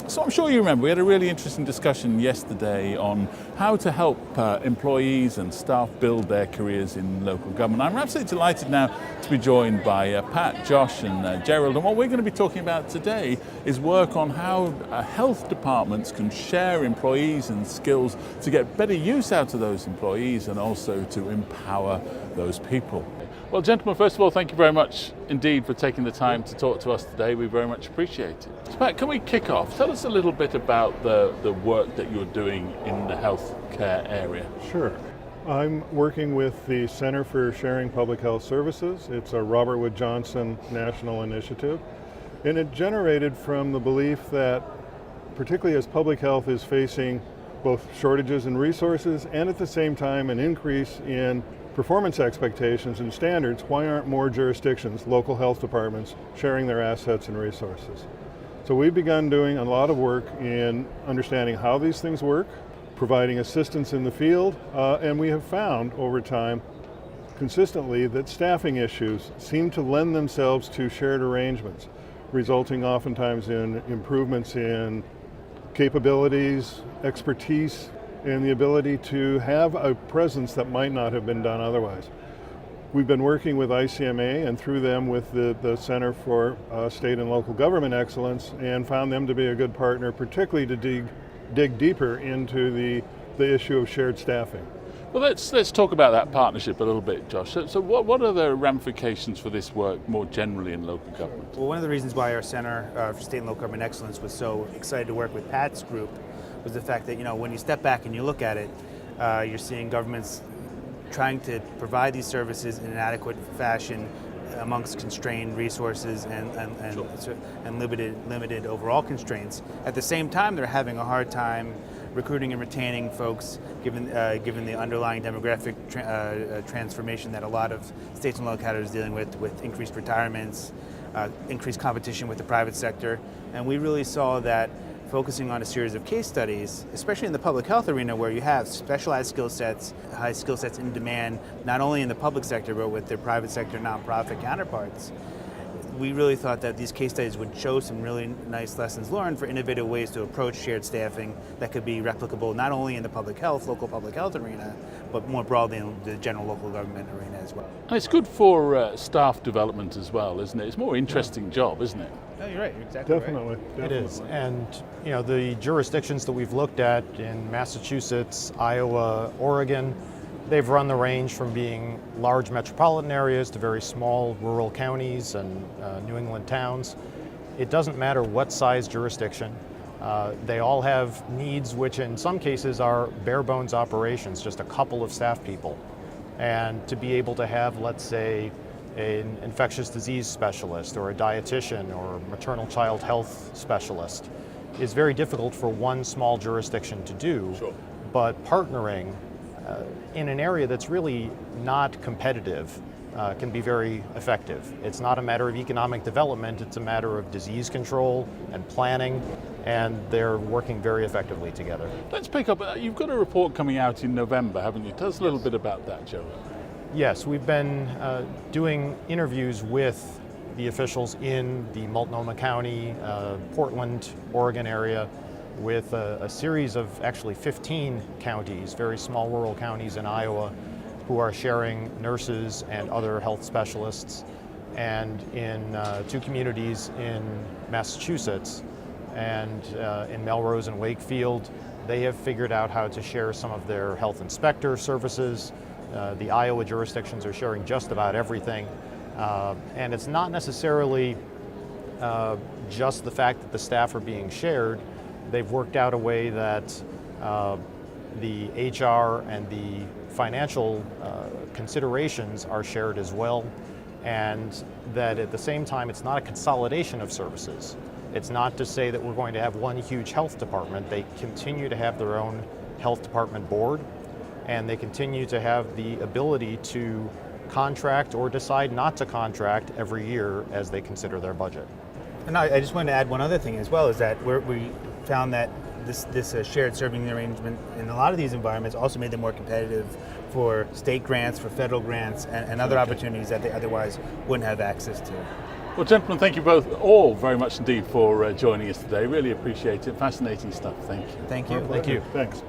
So I'm sure you remember we had a really interesting discussion yesterday on how to help employees and staff build their careers in local government. I'm absolutely delighted now to be joined by Pat, Josh and Gerald, and what we're going to be talking about today is work on how health departments can share employees and skills to get better use out of those employees and also to empower those people. Well, gentlemen, first of all, thank you very much indeed for taking the time to talk to us today. We very much appreciate it. So, Pat, can we kick off? Tell us a little bit about the work that you're doing in the healthcare area. Sure. I'm working with the Center for Sharing Public Health Services. It's a Robert Wood Johnson national initiative, and it generated from the belief that, particularly as public health is facing both shortages in resources and at the same time an increase in performance expectations and standards, why aren't more jurisdictions, local health departments, sharing their assets and resources? So we've begun doing a lot of work in understanding how these things work, providing assistance in the field, and we have found over time consistently that staffing issues seem to lend themselves to shared arrangements, resulting oftentimes in improvements in capabilities, expertise, and the ability to have a presence that might not have been done otherwise. We've been working with ICMA and through them with the Center for State and Local Government Excellence, and found them to be a good partner, particularly to dig deeper into the issue of shared staffing. Well, let's talk about that partnership a little bit, Josh. So what are the ramifications for this work more generally in local government? Well, one of the reasons why our Center for State and Local Government Excellence was so excited to work with Pat's group was the fact that, when you step back and you look at it, you're seeing governments trying to provide these services in an adequate fashion amongst constrained resources and limited overall constraints. At the same time, they're having a hard time recruiting and retaining folks, given the underlying demographic transformation that a lot of states and localities are dealing with increased retirements, increased competition with the private sector, and we really saw that focusing on a series of case studies, especially in the public health arena where you have specialized skill sets, high skill sets in demand, not only in the public sector but with their private sector nonprofit counterparts. We really thought that these case studies would show some really nice lessons learned for innovative ways to approach shared staffing that could be replicable not only in the local public health arena, but more broadly in the general local government arena as well. And it's good for staff development as well, isn't it? It's a more interesting job, isn't it? No, you're right. You're exactly Definitely. right. It is, and the jurisdictions that we've looked at in Massachusetts, Iowa, Oregon, they've run the range from being large metropolitan areas to very small rural counties and New England towns. It doesn't matter what size jurisdiction. They all have needs which in some cases are bare bones operations, just a couple of staff people. And to be able to have, let's say, an infectious disease specialist or a dietitian or maternal child health specialist is very difficult for one small jurisdiction to do. Sure. But partnering in an area that's really not competitive can be very effective. It's not a matter of economic development, it's a matter of disease control and planning, and they're working very effectively together. Let's pick up, you've got a report coming out in November, haven't you? Tell us a little bit about that, Gerald. Yes, we've been doing interviews with the officials in the Multnomah County, Portland, Oregon area, with a series of actually 15 counties, very small rural counties in Iowa, who are sharing nurses and other health specialists, and in 2 communities in Massachusetts and in Melrose and Wakefield, they have figured out how to share some of their health inspector services. The Iowa jurisdictions are sharing just about everything, and it's not necessarily just the fact that the staff are being shared. They've worked out a way that the HR and the financial considerations are shared as well, and that at the same time it's not a consolidation of services. It's not to say that we're going to have one huge health department. They continue to have their own health department board, and they continue to have the ability to contract or decide not to contract every year as they consider their budget. And I just wanted to add one other thing as well, is that we found that this shared serving arrangement in a lot of these environments also made them more competitive for state grants, for federal grants, and other opportunities that they otherwise wouldn't have access to. Well, gentlemen, thank you both all very much indeed for joining us today. Really appreciate it. Fascinating stuff. Thank you. Thank you. Thank you. Thanks.